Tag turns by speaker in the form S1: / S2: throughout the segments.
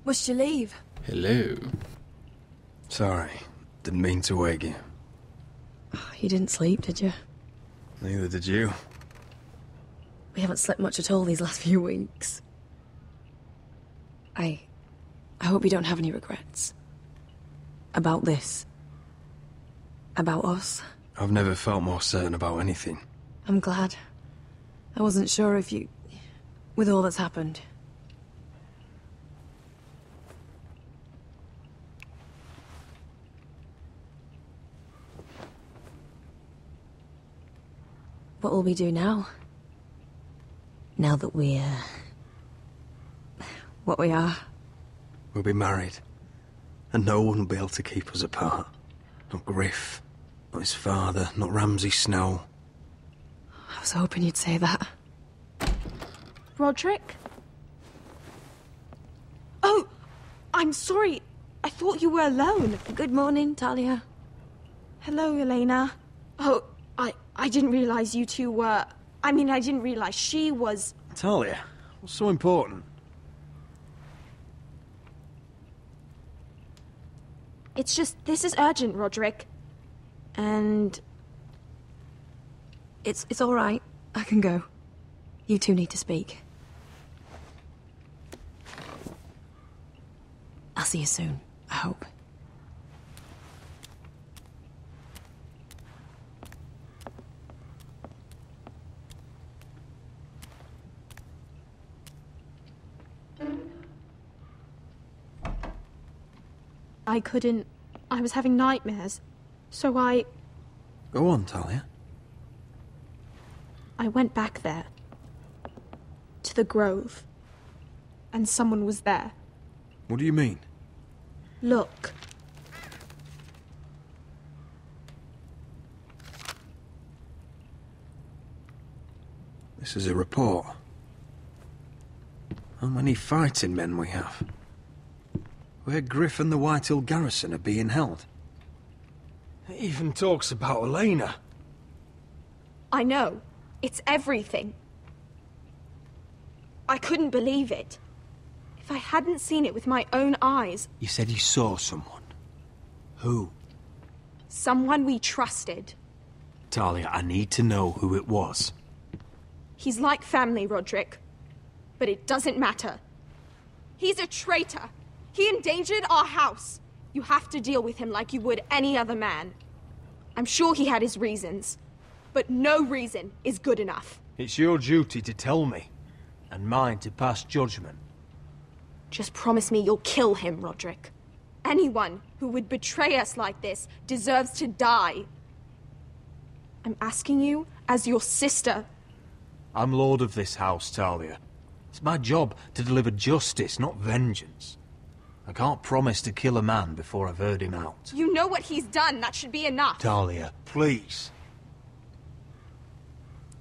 S1: Must you leave?
S2: Hello.
S3: Sorry, didn't mean to wake you.
S1: You didn't sleep, did you?
S3: Neither did you.
S1: We haven't slept much at all these last few weeks. I hope you don't have any regrets. About this. About us.
S3: I've never felt more certain about anything.
S1: I'm glad. I wasn't sure if you... with all that's happened. What will we do now? Now that we're... what we are.
S3: We'll be married. And no one will be able to keep us apart. Not Griff, not his father, not Ramsay Snow.
S1: I was hoping you'd say that.
S4: Roderick? Oh, I'm sorry. I thought you were alone.
S1: Good morning, Talia.
S4: Hello, Elena. Oh, I didn't realize you two were... I mean, I didn't realize she was...
S3: Talia, what's so important?
S4: It's just, this is urgent, Roderick. And...
S1: It's all right. I can go. You two need to speak. I'll see you soon, I hope.
S4: I couldn't... I was having nightmares. So I
S3: Go on, Talia.
S4: went back there. To the grove. And someone was there.
S3: What do you mean?
S4: Look.
S3: This is a report. How many fighting men we have? Where Griff and the Whitehill garrison are being held. It even talks about Elena.
S4: I know. It's everything. I couldn't believe it. If I hadn't seen it with my own eyes...
S3: You said you saw someone. Who?
S4: Someone we trusted.
S3: Talia, I need to know who it was.
S4: He's like family, Roderick. But it doesn't matter. He's a traitor. He endangered our house. You have to deal with him like you would any other man. I'm sure he had his reasons. But no reason is good enough.
S5: It's your duty to tell me, and mine to pass judgment.
S4: Just promise me you'll kill him, Roderick. Anyone who would betray us like this deserves to die. I'm asking you as your sister.
S5: I'm lord of this house, Talia. It's my job to deliver justice, not vengeance. I can't promise to kill a man before I've heard him out.
S4: You know what he's done. That should be enough.
S5: Talia, please.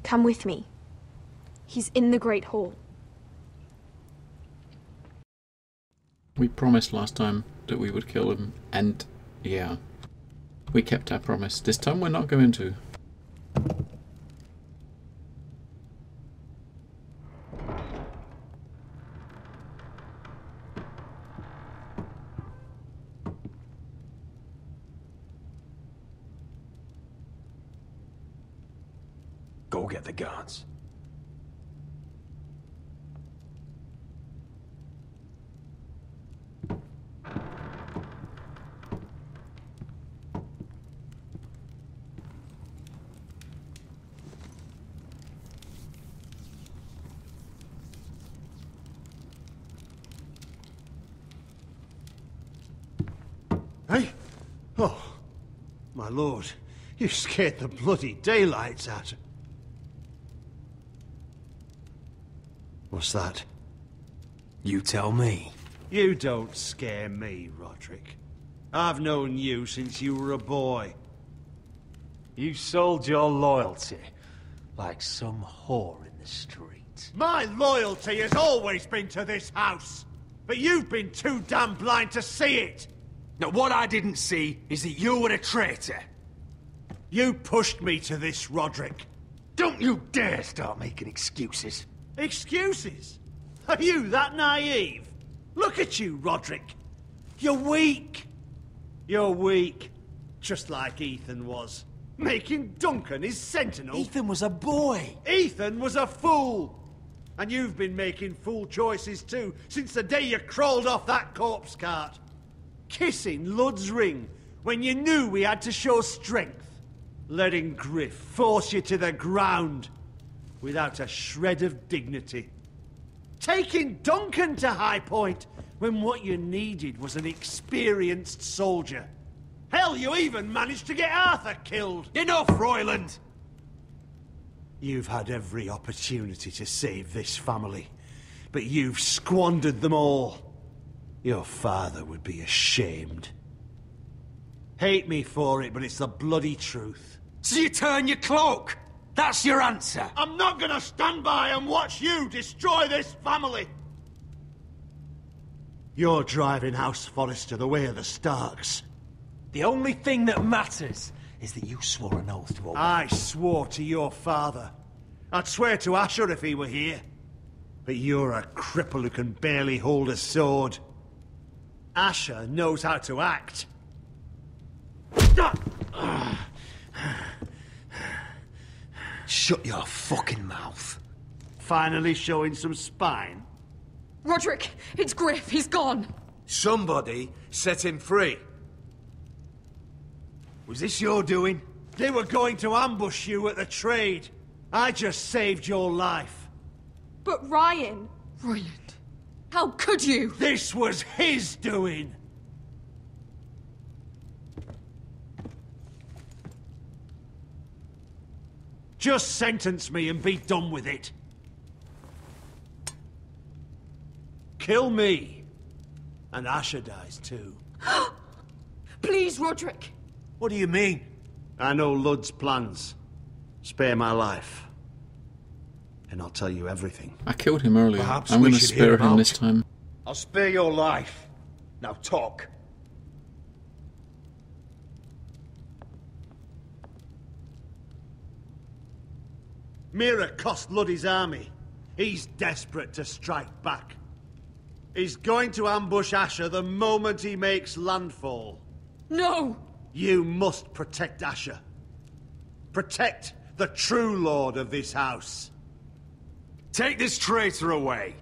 S4: Come with me. He's in the Great Hall.
S2: We promised last time that we would kill him, and yeah, we kept our promise. This time we're not going to.
S3: Go get the guards.
S6: Hey? Oh, my lord, you scared the bloody daylights out of... What's that?
S3: You tell me.
S6: You don't scare me, Roderick. I've known you since you were a boy.
S5: You sold your loyalty like some whore in the street.
S6: My loyalty has always been to this house, but you've been too damn blind to see it.
S3: Now, what I didn't see is that you were a traitor.
S6: You pushed me to this, Roderick.
S3: Don't you dare start making excuses.
S6: Excuses? Are you that naive? Look at you, Roderick. You're weak. You're weak. Just like Ethan was. Making Duncan his sentinel.
S5: Ethan was a boy.
S6: Ethan was a fool. And you've been making fool choices too, since the day you crawled off that corpse cart. Kissing Lud's ring when you knew we had to show strength. Letting Griff force you to the ground without a shred of dignity. Taking Duncan to High Point when what you needed was an experienced soldier. Hell, you even managed to get Arthur killed.
S5: Enough, Royland!
S6: You've had every opportunity to save this family, but you've squandered them all. Your father would be ashamed. Hate me for it, but it's the bloody truth.
S5: So you turn your cloak? That's your answer?
S6: I'm not gonna stand by and watch you destroy this family! You're driving House Forrester the way of the Starks.
S5: The only thing that matters is that you swore an oath to obey.
S6: I swore to your father. I'd swear to Asher if he were here. But you're a cripple who can barely hold a sword. Asher knows how to act. Shut your fucking mouth. Finally showing some spine?
S1: Roderick, it's Griff. He's gone.
S3: Somebody set him free. Was this your doing?
S6: They were going to ambush you at the trade. I just saved your life.
S4: But Ryan...
S1: Royland, how could you?
S6: This was his doing. Just sentence me and be done with it. Kill me. And Asher dies too.
S1: Please, Roderick.
S3: What do you mean?
S6: I know Lud's plans. Spare my life. And I'll tell you everything.
S2: I killed him earlier.
S3: Perhaps
S2: I'm
S3: we
S2: going to
S3: should hear
S2: spare
S3: him
S2: him
S3: out.
S2: this time.
S3: I'll spare your life. Now talk.
S6: Mira cost Lud his army. He's desperate to strike back. He's going to ambush Asher the moment he makes landfall.
S1: No!
S6: You must protect Asher. Protect the true lord of this house.
S3: Take this traitor away.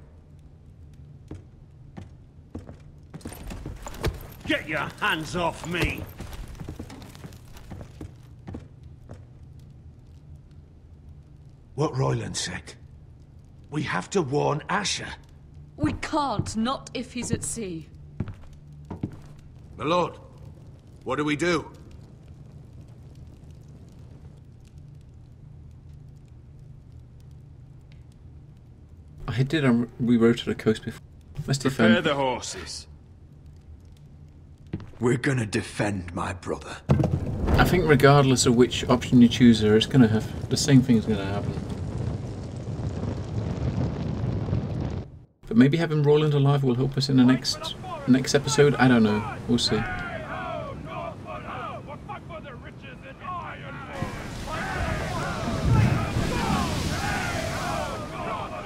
S6: Get your hands off me!
S3: What Royland said. We have to warn Asher.
S1: We can't, not if he's at sea.
S3: My lord, what do we do?
S2: I did rewrote a coast before. Let's
S7: Prepare
S2: defend.
S7: the horses.
S3: We're gonna defend my brother.
S2: I think regardless of which option you choose there, it's going to have... the same thing's going to happen. But maybe having Roland alive will help us in the next episode? I don't know. We'll see.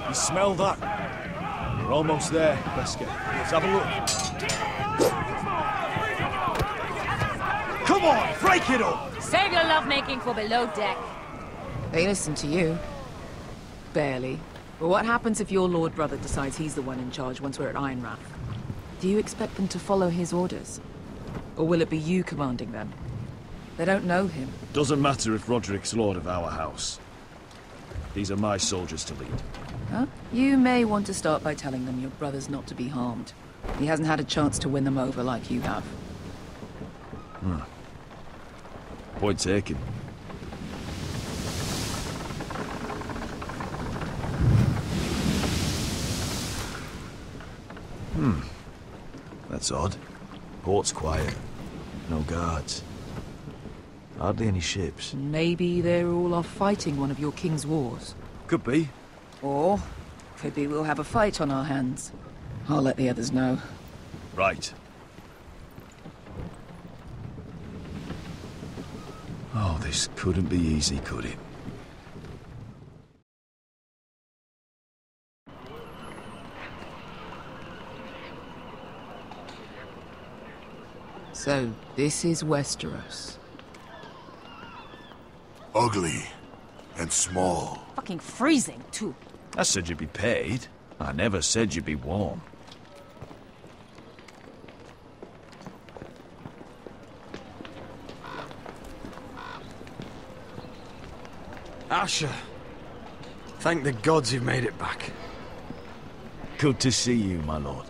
S7: You smell that? We're almost there, Wesker. Let's have a look.
S6: Come on, break it up!
S8: Save your lovemaking for below deck.
S9: They listen to you. Barely. But what happens if your lord brother decides he's the one in charge once we're at Ironrath? Do you expect them to follow his orders? Or will it be you commanding them? They don't know him.
S7: Doesn't matter if Roderick's lord of our house. These are my soldiers to lead.
S9: Huh? You may want to start by telling them your brother's not to be harmed. He hasn't had a chance to win them over like you have.
S7: Point taken. That's odd. Port's quiet. No guards. Hardly any ships.
S9: Maybe they're all off fighting one of your king's wars.
S7: Could be.
S9: Or could be we'll have a fight on our hands. I'll let the others know.
S7: Right. Oh, this couldn't be easy, could it?
S9: So, this is Westeros.
S10: Ugly and small.
S8: Fucking freezing, too.
S7: I said you'd be paid. I never said you'd be warm.
S3: Asher. Thank the gods you've made it back.
S7: Good to see you, my lord.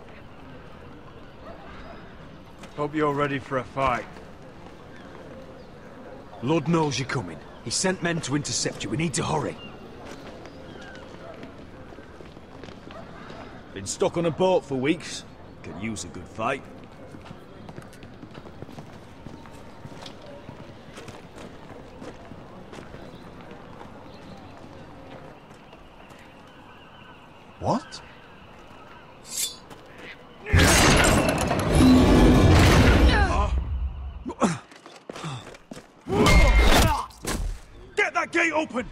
S6: Hope you're ready for a fight.
S3: Lord knows you're coming. He sent men to intercept you. We need to hurry.
S7: Been stuck on a boat for weeks. Could use a good fight. What?
S6: Get that gate open!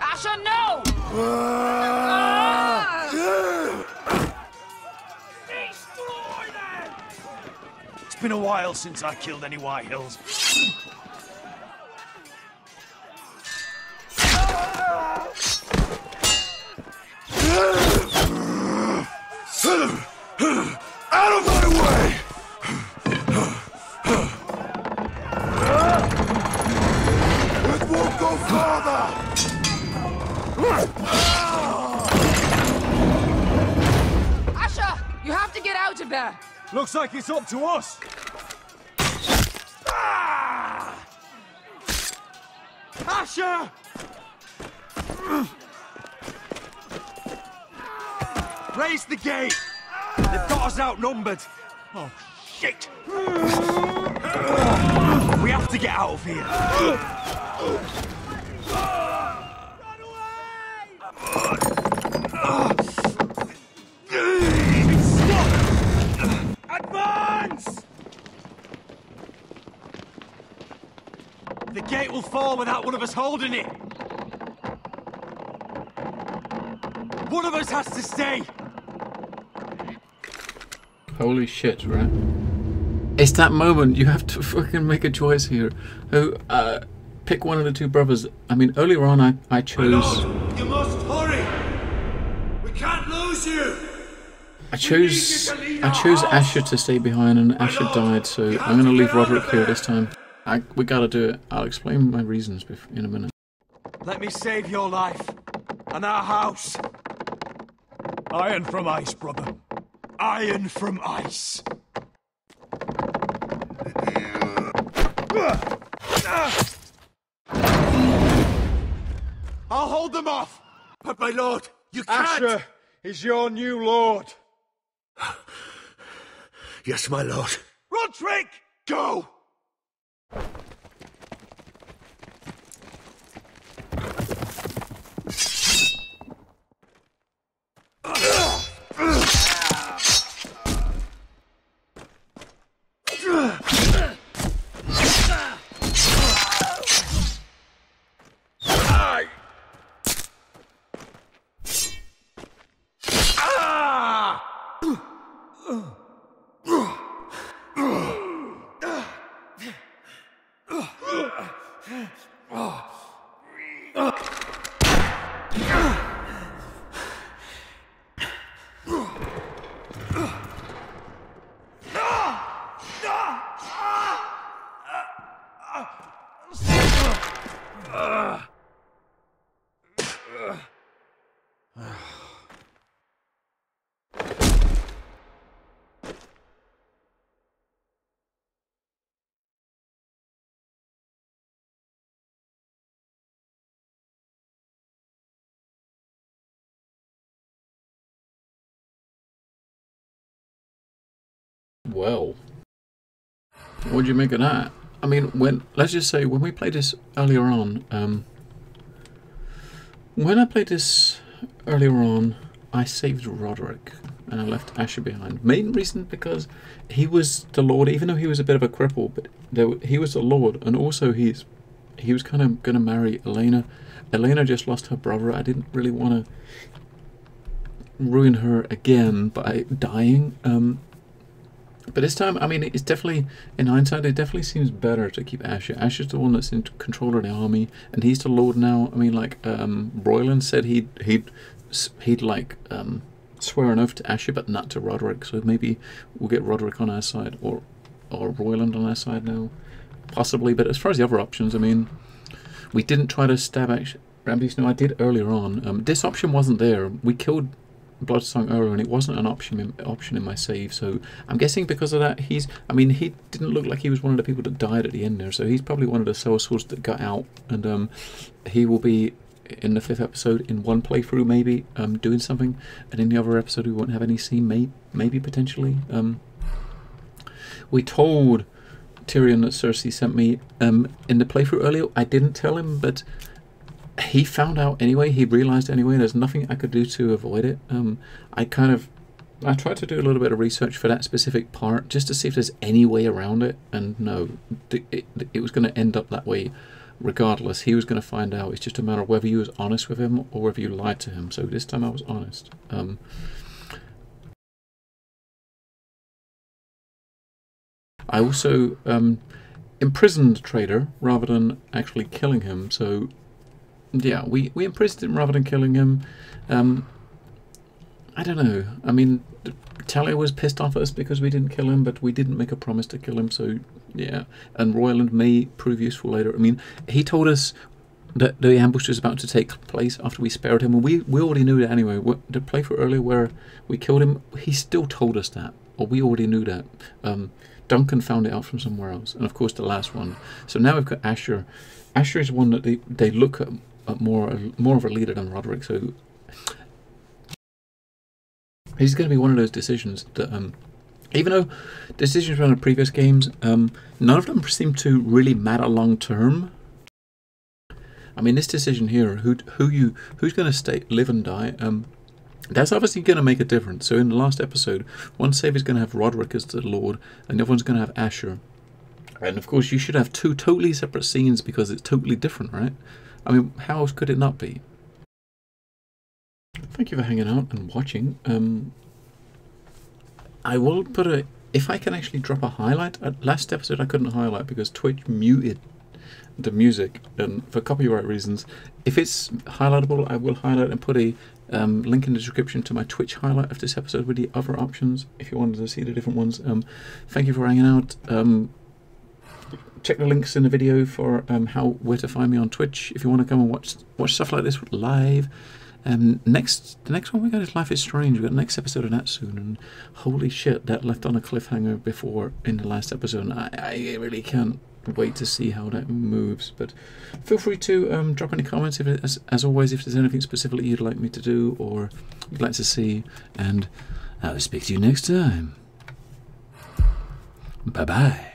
S8: Asher, no!
S7: It's been a while since I killed any White Hills.
S10: Out of my way! It won't go farther!
S9: Asher! You have to get out of there!
S6: Looks like it's up to us! Asher! Raise the gate! They've got us outnumbered! Oh, shit! We have to get out of here! Stop! Advance! The gate will fall without one of us holding it! One of us has to stay!
S2: Holy shit, right? It's that moment, you have to fucking make a choice here. Who, pick one of the two brothers. I mean, earlier on I chose...
S10: You must hurry! We can't lose you!
S2: I chose Asher to stay behind and Asher died, so I'm gonna leave Roderick here this time. We gotta do it. I'll explain my reasons in a minute.
S6: Let me save your life, and our house. Iron from ice, brother. Iron from ice. I'll hold them off.
S10: But my lord, you can't!
S6: Asher is your new lord.
S10: Yes, my lord.
S6: Roderick, go!
S2: Well, what do you make of that? I mean, let's just say when we played this earlier on, I saved Roderick and I left Asher behind. Main reason because he was the Lord, even though he was a bit of a cripple, but he was the Lord, and also he was kind of going to marry Elena. Elena just lost her brother. I didn't really want to ruin her again by dying. But this time, I mean, it's definitely, in hindsight, it definitely seems better to keep Asher. Asher's the one that's in control of the army, and he's the lord now. I mean, like, Royland said he'd like, swear an oath to Asher, but not to Roderick, so maybe we'll get Roderick on our side, or Royland on our side now. Possibly, but as far as the other options, I mean, we didn't try to stab Ramsay. No, I did earlier on. This option wasn't there. We killed Bloodsong earlier, and it wasn't an option in my save. So I'm guessing because of that, I mean, he didn't look like he was one of the people that died at the end there. So he's probably one of the sellswords that got out, and he will be in the 5th episode in one playthrough, maybe doing something, and in the other episode we won't have any scene. Maybe potentially. We told Tyrion that Cersei sent me in the playthrough earlier. I didn't tell him, but he found out anyway. He realised anyway. There's nothing I could do to avoid it. I tried to do a little bit of research for that specific part just to see if there's any way around it, and no, it was going to end up that way regardless. He was going to find out. It's just a matter of whether you was honest with him or whether you lied to him. So this time I was honest. I also imprisoned the traitor rather than actually killing him. So yeah, we imprisoned him rather than killing him. I don't know. I mean, Talia was pissed off at us because we didn't kill him, but we didn't make a promise to kill him, so yeah. And Royland may prove useful later. I mean, he told us that the ambush was about to take place after we spared him, and we already knew that anyway. The playthrough earlier where we killed him, he still told us that, or we already knew that. Duncan found it out from somewhere else, and of course the last one. So now we've got Asher. Asher is one that they look at more of a leader than Roderick, so he's going to be one of those decisions that, even though decisions around the previous games, none of them seem to really matter long term. I mean, this decision here, who's going to live and die, that's obviously going to make a difference. So in the last episode, one save is going to have Roderick as the Lord, and the other one's going to have Asher. And of course, you should have two totally separate scenes because it's totally different, right? I mean, how else could it not be? Thank you for hanging out and watching. I will put if I can actually drop a highlight. Last episode I couldn't highlight because Twitch muted the music, and for copyright reasons. If it's highlightable, I will highlight and put a link in the description to my Twitch highlight of this episode with the other options if you wanted to see the different ones. Thank you for hanging out. Check the links in the video for where to find me on Twitch if you want to come and watch stuff like this live. The next one we got is Life is Strange. We've got the next episode of that soon, and holy shit, that left on a cliffhanger before in the last episode, and I really can't wait to see how that moves. But feel free to drop any comments as always if there's anything specifically you'd like me to do or you'd like to see, and I'll speak to you next time. Bye bye.